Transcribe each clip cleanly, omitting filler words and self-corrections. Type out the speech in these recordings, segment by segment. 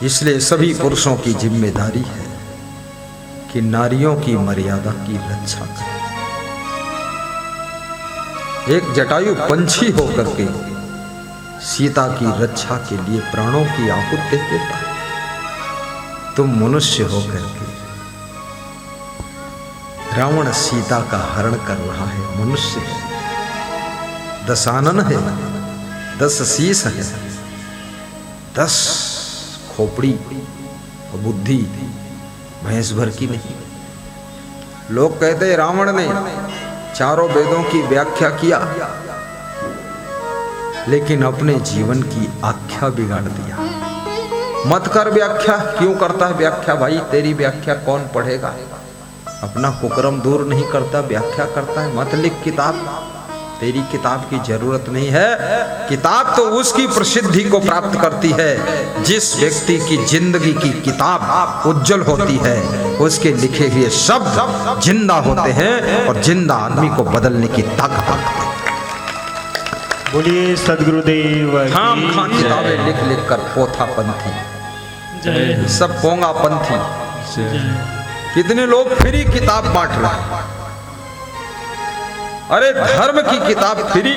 इसलिए सभी पुरुषों की जिम्मेदारी है कि नारियों की मर्यादा की रक्षा करें। एक जटायु पंछी होकर के सीता की रक्षा के लिए प्राणों की आहुति दे देता है, तुम मनुष्य होकर के रावण सीता का हरण कर रहा है। मनुष्य है, 10 आनन है, 10 शीश है, 10 खोपड़ी और बुद्धि भैंस भर की नहीं। लोग कहते रावण ने चारों वेदों की व्याख्या किया, लेकिन अपने जीवन की आख्या बिगाड़ दिया। मत कर व्याख्या। क्यों करता है व्याख्या भाई? तेरी व्याख्या कौन पढ़ेगा? अपना कुकर्म दूर नहीं करता, व्याख्या करता है। मत लिख किताब, तेरी किताब की जरूरत नहीं है। किताब तो उसकी प्रसिद्धि को प्राप्त करती है जिस व्यक्ति की जिंदगी की किताब उज्जवल होती है, उसके लिखे हुए शब्द जिंदा होते हैं और जिंदा आदमी को बदलने की ताकत रखते हैं। बोलिए सदगुरुदेव। खाम खान किताबें लिख लिख कर पोथा पंथी, सब पोंगा पंथी। कितने लोग फ्री किताब बांट रहे हैं। अरे धर्म की किताब फ्री,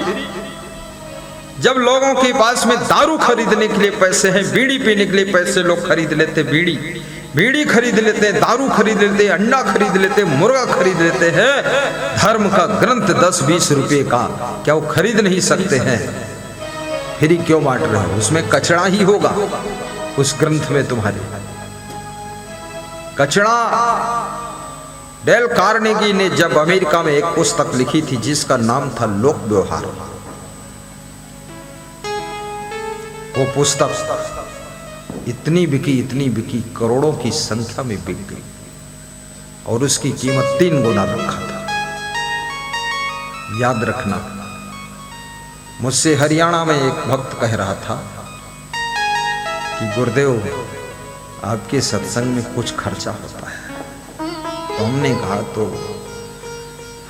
जब लोगों के पास में दारू खरीदने के लिए पैसे हैं, बीड़ी पीने के लिए पैसे लोग खरीद लेते, बीड़ी खरीद लेते हैं, दारू खरीद लेते हैं, अंडा खरीद लेते हैं, मुर्गा खरीद लेते हैं। धर्म का ग्रंथ 10-20 रुपए का क्या वो खरीद नहीं सकते हैं? फ्री क्यों बांट रहे हो? उसमें कचरा ही होगा उस ग्रंथ में तुम्हारे। कचरा। डेल कार्नेगी ने जब अमेरिका में एक पुस्तक लिखी थी जिसका नाम था लोक व्यवहार, वो पुस्तक इतनी बिकी, करोड़ों की संख्या में बिक गई और उसकी कीमत 3 गुना रखा था। याद रखना, मुझसे हरियाणा में एक भक्त कह रहा था कि गुरुदेव आपके सत्संग में कुछ खर्चा होता है। तो हमने कहा तो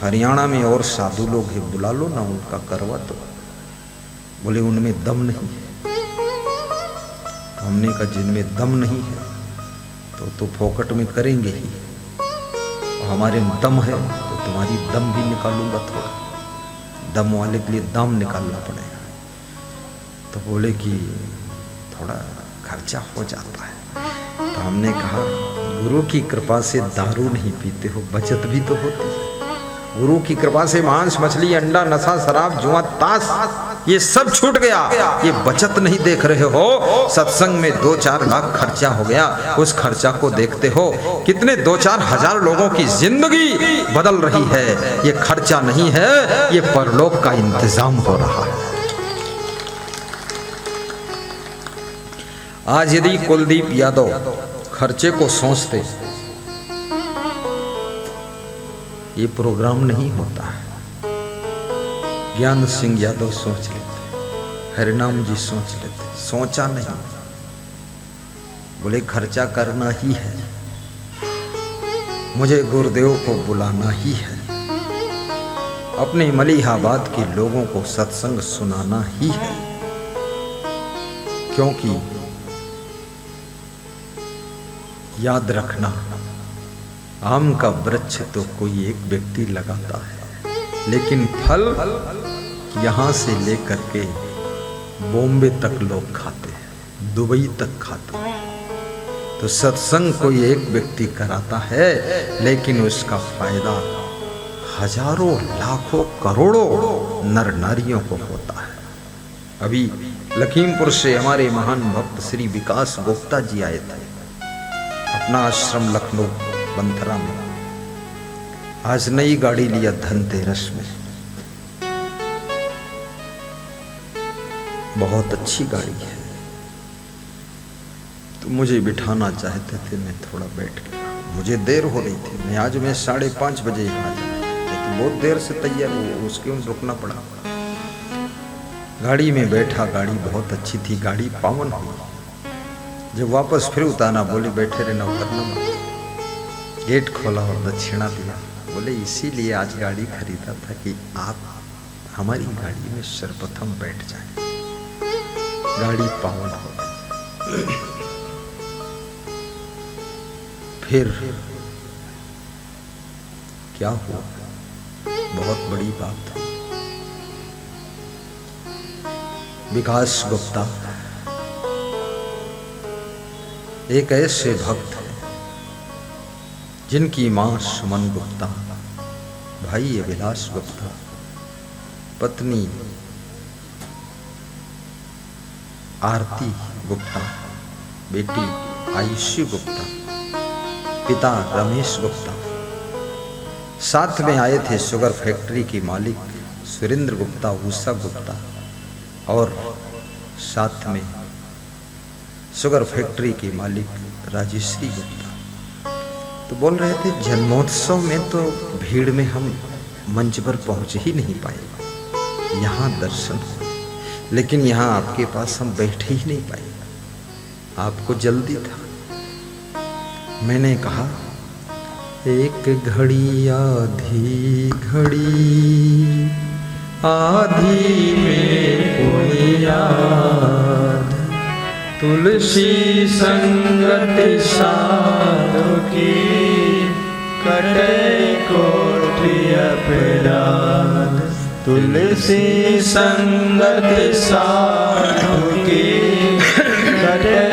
हरियाणा में और साधु लोग हैं, बुला लो ना, उनका करवा दो। बोले उनमें दम नहीं है। तो हमने कहा जिनमें दम नहीं है तो फोकट में करेंगे ही, और हमारे में दम है तो तुम्हारी दम भी निकालूंगा। थोड़ा दम वाले के लिए दाम निकालना पड़ेगा। तो बोले कि थोड़ा खर्चा हो जाता है। तो हमने कहा गुरु की कृपा से दारू नहीं पीते हो, बचत भी तो होती है। गुरु की कृपा से मांस, मछली, अंडा, नशा, शराब, जुआ, ताश ये सब छूट गया। ये बचत नहीं देख रहे हो। सत्संग में 2-4 लाख खर्चा हो गया, उस खर्चा को देखते हो। कितने 2-4 हजार लोगों की जिंदगी बदल रही है। ये खर्चा नहीं है, ये परलोक का इंतजाम हो रहा है। आज यदि कुलदीप यादव खर्चे को सोचते, ये प्रोग्राम नहीं होता है। ज्ञान सिंह यादव सोच लेते, हरिनाम जी सोच लेते, सोचा नहीं। बोले खर्चा करना ही है, मुझे गुरुदेव को बुलाना ही है, अपने मलिहाबाद के लोगों को सत्संग सुनाना ही है। क्योंकि याद रखना, आम का वृक्ष तो कोई एक व्यक्ति लगाता है, लेकिन फल यहां से लेकर के बॉम्बे तक लोग खाते हैं, दुबई तक खाते हैं। तो सत्संग कोई एक व्यक्ति कराता है, लेकिन उसका फायदा हजारों, लाखों, करोड़ों नर नारियों को होता है। अभी लखीमपुर से हमारे महान भक्त श्री विकास गुप्ता जी आए थे, अपना आश्रम लखनऊ बंथरा में। आज नई गाड़ी लिया धनतेरस में, बहुत अच्छी गाड़ी है। तो मुझे बिठाना चाहते थे, मैं थोड़ा बैठ गया। मुझे देर हो रही थी, मैं आज 5:30 बजे यहाँ जाना, तो बहुत देर से तैयार हुआ, उसके रुकना पड़ा। गाड़ी में बैठा, गाड़ी बहुत अच्छी थी, गाड़ी पावन हुई। जब वापस फिर उतारना, बोले बैठे रहना, उतरना मत। गेट खोला और दक्षिणा दिया। बोले इसीलिए आज गाड़ी खरीदा था कि आप हमारी गाड़ी में सर्वप्रथम बैठ जाए, गाड़ी पावन हो। फिर क्या हुआ? बहुत बड़ी बात है। विकास गुप्ता एक ऐसे भक्त हैं जिनकी मां सुमन गुप्ता, भाई अभिलाष गुप्ता, पत्नी आरती गुप्ता, बेटी आयुषी गुप्ता, पिता रमेश गुप्ता, साथ में आए थे शुगर फैक्ट्री की मालिक सुरेंद्र गुप्ता, उषा गुप्ता, और साथ में शुगर फैक्ट्री की मालिक राजेश्री गुप्ता। तो बोल रहे थे जन्मोत्सव में तो भीड़ में हम मंच पर पहुंच ही नहीं पाए, यहाँ दर्शन हो, लेकिन यहाँ आपके पास हम बैठ ही नहीं पाए, आपको जल्दी था। मैंने कहा एक घड़ी आधी घड़ी, आधी में कोई याद, तुलसी संगति साधु की, कटे कोटि अपराध, तुलसी संगति साधु की, कटे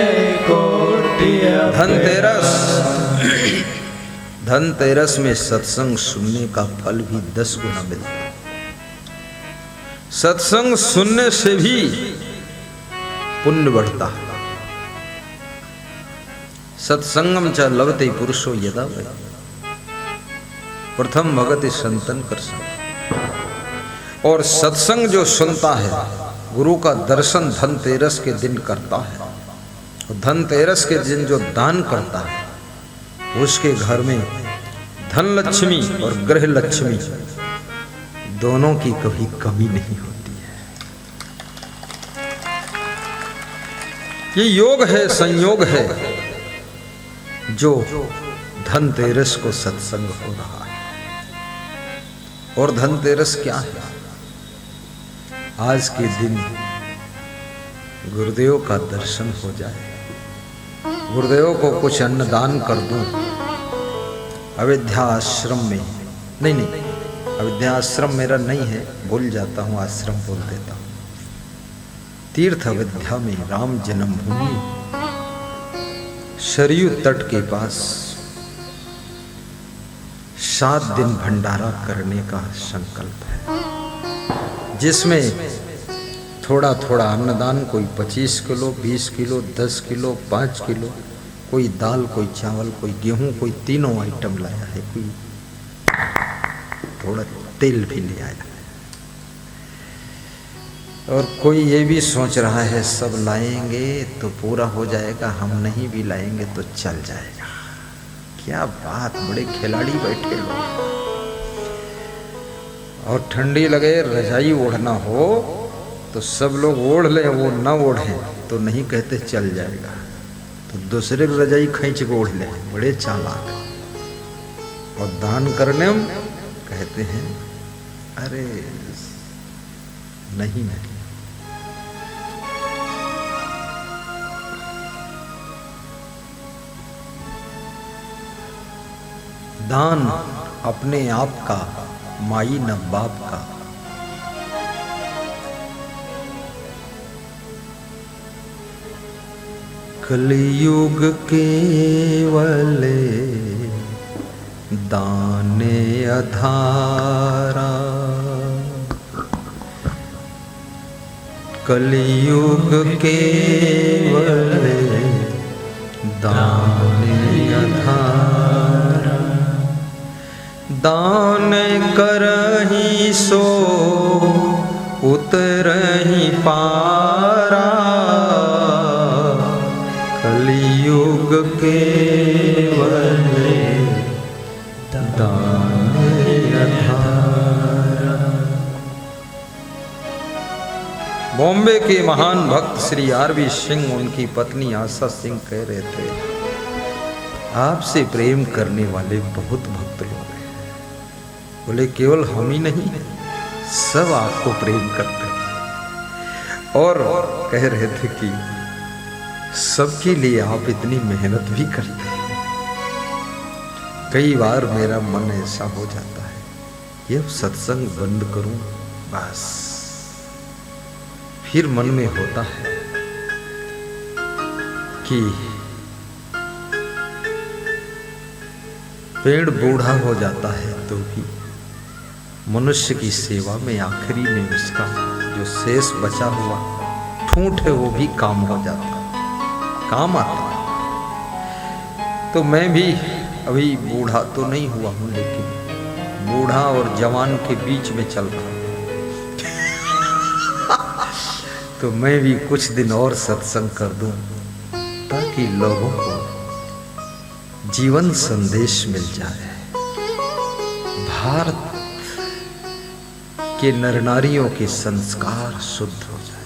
कोटि अपराध। धनतेरस में सत्संग सुनने का फल भी 10 गुना मिलता है। सत्संग सुनने से भी पुण्य बढ़ता है। सत्संगम च लभते पुरुषो यदा वै, प्रथम भगति संतन कर संग। और सत्संग जो सुनता है, गुरु का दर्शन धनतेरस के दिन करता है, और धनतेरस के दिन जो दान करता है, उसके घर में धन लक्ष्मी और ग्रह लक्ष्मी दोनों की कभी कमी नहीं होती है। ये योग है, संयोग है, जो धनतेरस को सत्संग हो रहा है। और धनतेरस क्या है? आज के दिन गुरुदेव का दर्शन हो जाए, गुरुदेव को कुछ अन्नदान कर दूं, अयोध्या आश्रम में, नहीं अयोध्या आश्रम मेरा नहीं है, भूल जाता हूँ, आश्रम बोल देता हूँ। तीर्थ अयोध्या में राम जन्मभूमि सरयू तट के पास 7 दिन भंडारा करने का संकल्प है, जिसमें थोड़ा थोड़ा अन्नदान, कोई 25 किलो, 20 किलो, 10 किलो, 5 किलो, कोई दाल, कोई चावल, कोई गेहूं, कोई तीनों आइटम लाया है, कोई थोड़ा तेल भी ले आया है, और कोई ये भी सोच रहा है सब लाएंगे तो पूरा हो जाएगा, हम नहीं भी लाएंगे तो चल जाएगा। क्या बात, बड़े खिलाड़ी बैठे लोग। और ठंडी लगे, रजाई ओढ़ना हो तो सब लोग ओढ़ ले, वो न ओढ़े तो नहीं कहते चल जाएगा, तो दूसरे रजाई खींच के ओढ़ ले, बड़े चालाक। और दान करने हम कहते हैं अरे नहीं। दान अपने आप का, माई न बाप का। कलयुग केवल दाने अधारा, कलयुग केवल दाने अधारा, दान करहि सो उतरहि पारा, कलयुग केवल दाने अधारा। बॉम्बे के महान भक्त श्री आरबी सिंह, उनकी पत्नी आशा सिंह कह रहे थे, आपसे प्रेम करने वाले बहुत भक्त लोग हैं। बोले केवल हम ही नहीं, सब आपको प्रेम करते हैं। और कह रहे थे कि सबके लिए आप इतनी मेहनत भी करते हैं। कई बार मेरा मन ऐसा हो जाता है कि अब सत्संग बंद करूं बस। फिर मन में होता है कि पेड़ बूढ़ा हो जाता है तो भी मनुष्य की सेवा में आखिरी में उसका जो शेष बचा हुआ ठूंठ है वो भी काम हो जाता, काम आता। तो मैं भी अभी बूढ़ा तो नहीं हुआ हूं, लेकिन बूढ़ा और जवान के बीच में चल रहा हूं। तो मैं भी कुछ दिन और सत्संग कर दूं ताकि लोगों को जीवन संदेश मिल जाए। भारत के नर नारियों के संस्कार शुद्ध हो जाए।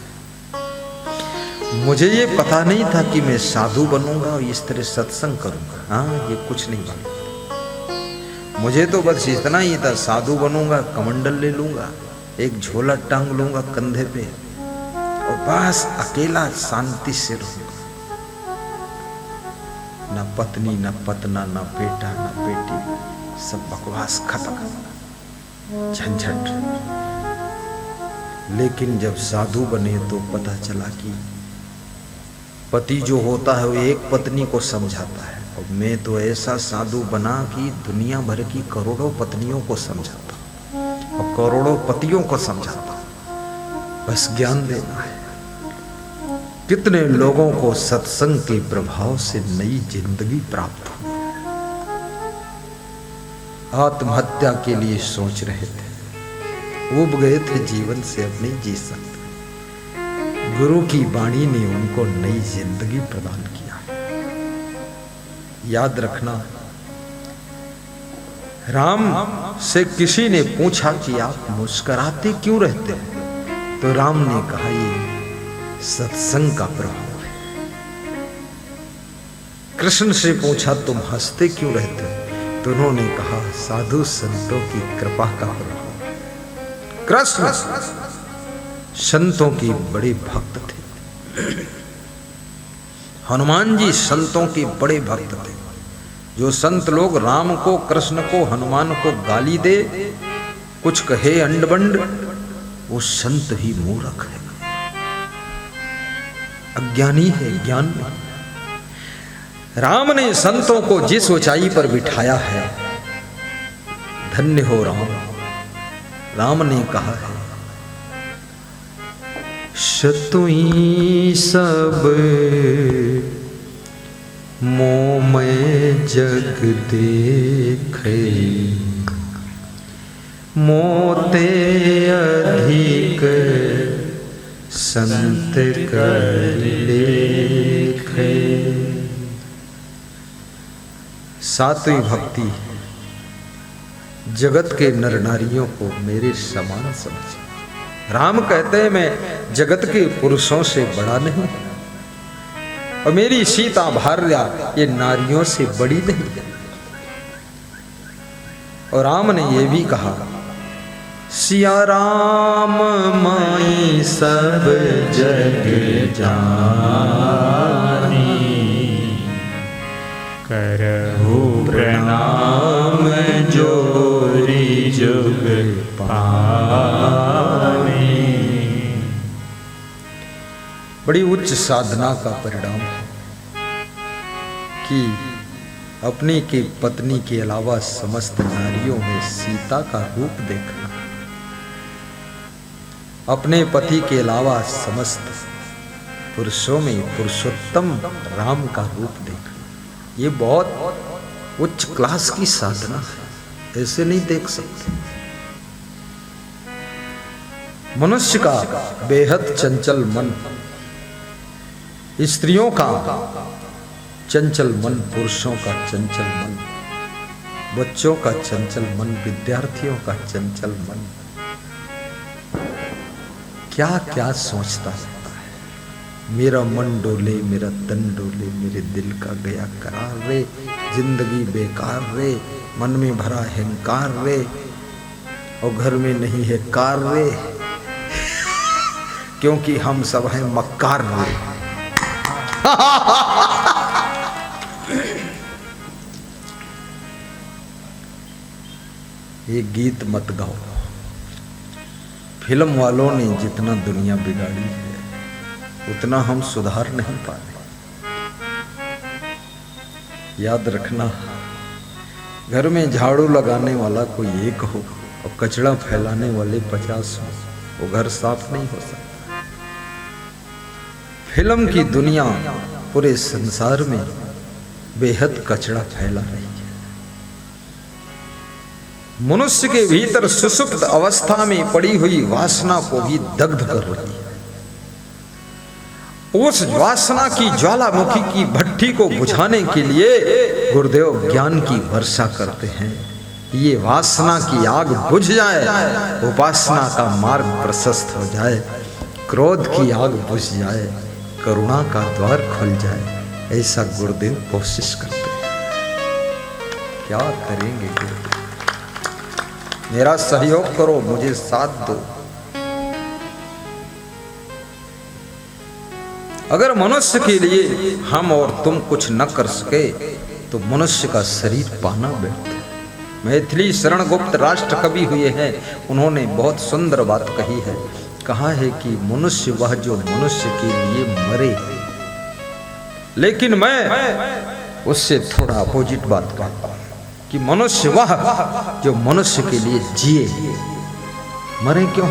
मुझे ये पता नहीं था कि मैं साधु बनूंगा और इस तरह सत्संग करूंगा। हाँ, ये कुछ नहीं बना। मुझे तो बस इतना ही था, साधु बनूंगा, कमंडल ले लूंगा, एक झोला टांग लूंगा कंधे पे और बस अकेला शांति से रहूंगा। ना पत्नी, ना पतना, ना बेटा, ना बेटी, सब बकवास खत्म, झंझट। लेकिन जब साधु बने तो पता चला कि पति जो होता है वो एक पत्नी को समझाता है, और मैं तो ऐसा साधु बना कि दुनिया भर की करोड़ों पत्नियों को समझाता और करोड़ों पतियों को समझाता। बस ज्ञान देना है। कितने लोगों को सत्संग के प्रभाव से नई जिंदगी प्राप्त हुई। आत्महत्या के लिए सोच रहे थे, उब गए थे जीवन से, अब नहीं जी सकते। गुरु की वाणी ने उनको नई जिंदगी प्रदान किया। याद रखना, राम से किसी ने पूछा कि आप मुस्कुराते क्यों रहते हैं, तो राम ने कहा ये सत्संग का प्रभाव है। कृष्ण से पूछा तुम हंसते क्यों रहते हो, तो उन्होंने कहा साधु संतों की कृपा का प्रभाव। कृष्ण संतों की बड़े भक्त थे। हनुमान जी संतों के बड़े भक्त थे। जो संत लोग राम को, कृष्ण को, हनुमान को गाली दे, कुछ कहे अंडबंड, वो संत ही मूर्ख है, अज्ञानी है, ज्ञान नहीं। राम ने संतों को जिस ऊंचाई पर बिठाया है, धन्य हो राम। राम ने कहा है शतुई सब मोह में जग देखे, मोते अधिक संत कर लेखे। सातवीं भक्ति जगत के नर नारियों को मेरे समान समझे। राम कहते हैं मैं जगत के पुरुषों से बड़ा नहीं, और मेरी सीता भार्या ये नारियों से बड़ी नहीं। और राम ने ये भी कहा सिया राम माई सब जग जानी, करहु प्रणाम जोरी जुग पानी। बड़ी उच्च साधना का परिणाम है कि अपनी की पत्नी के अलावा समस्त नारियों में सीता का रूप देखना, अपने पति के अलावा समस्त पुरुषों में पुरुषोत्तम राम का रूप देखना, ये बहुत उच्च क्लास की साधना है, ऐसे नहीं देख सकते। मनुष्य का बेहद चंचल मन, स्त्रियों का चंचल मन, पुरुषों का चंचल मन, बच्चों का चंचल मन, विद्यार्थियों का चंचल मन क्या क्या सोचता रहता है। मेरा मन डोले, मेरा तन डोले, मेरे दिल का गया करार रे, जिंदगी बेकार रे, मन में भरा अहंकार रे, और घर में नहीं है कार रे, क्योंकि हम सब हैं मक्कार रे। ये गीत मत गाओ। फिल्म वालों ने जितना दुनिया बिगाड़ी है उतना हम सुधार नहीं पाए। याद रखना, घर में झाड़ू लगाने वाला कोई एक हो और कचरा फैलाने वाले 50 हो, वो घर साफ नहीं हो सकता। फिल्म की दुनिया पूरे संसार में बेहद कचरा फैला रही है। मनुष्य के भीतर सुसुप्त अवस्था में पड़ी हुई वासना को भी दग्ध कर रही है। उस वासना की ज्वालामुखी की भट्टी को बुझाने के लिए गुरुदेव ज्ञान की वर्षा करते हैं। ये वासना की आग बुझ जाए, उपासना का मार्ग प्रशस्त हो जाए, क्रोध की आग बुझ जाए, करुणा का द्वार खुल जाए, ऐसा गुरुदेव कोशिश करते हैं। क्या करेंगे गुरुदेव? मेरा सहयोग करो, मुझे साथ दो। अगर मनुष्य के लिए हम और तुम कुछ न कर सके तो मनुष्य का शरीर पाना व्यर्थ है। मैथिली शरण गुप्त राष्ट्र कवि हुए हैं, उन्होंने बहुत सुंदर बात कही है। कहा है कि मनुष्य वह जो मनुष्य के लिए मरे। लेकिन मैं उससे थोड़ा अपोजिट बात करता हूं कि मनुष्य वह जो मनुष्य के लिए जिए। मरे क्यों?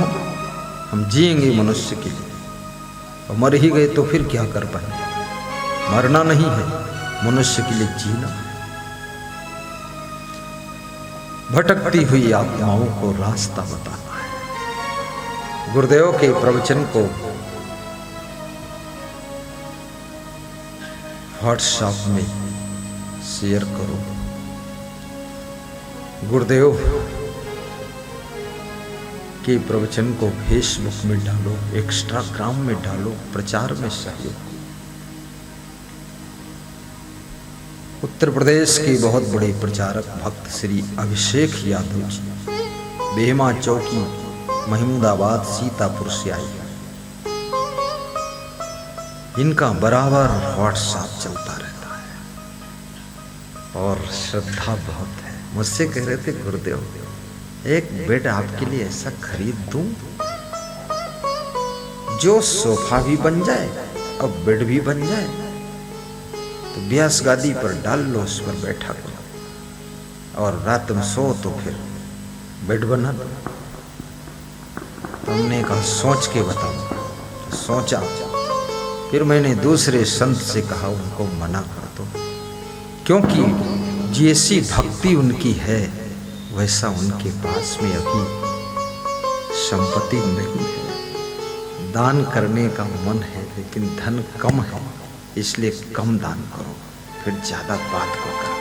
हम जिएंगे मनुष्य के लिए, और मर ही गए तो फिर क्या कर पाएंगे? मरना नहीं है, मनुष्य के लिए जीना है। भटकती हुई आत्माओं को रास्ता बताना है। गुरुदेव के प्रवचन को व्हाट्सएप में शेयर करो। गुरुदेव के प्रवचन को फेसबुक में डालो, इंस्टाग्राम में डालो, प्रचार में सहयोग। उत्तर प्रदेश के बहुत बड़े प्रचारक भक्त श्री अभिषेक यादव जी बेहमा चौकी महमूदाबाद सीतापुर से आए। इनका बराबर व्हाट्सएप चलता रहता है और श्रद्धा बहुत है। मुझसे कह रहे थे गुरुदेव एक बेड आपके लिए ऐसा खरीद दूं जो सोफा भी बन जाए और बेड भी बन जाए, तो ब्यास गादी पर डाल लो, उस पर बैठा करो और रात में सो तो फिर बेड बना दो। तुमने कहा सोच के बताओ। तो सोचा, फिर मैंने दूसरे संत से कहा उनको मना कर दो, क्योंकि जैसी भक्ति उनकी है वैसा उनके पास में अभी संपत्ति नहीं है। दान करने का मन है लेकिन धन कम है, इसलिए कम दान करो, फिर ज्यादा बात को करो।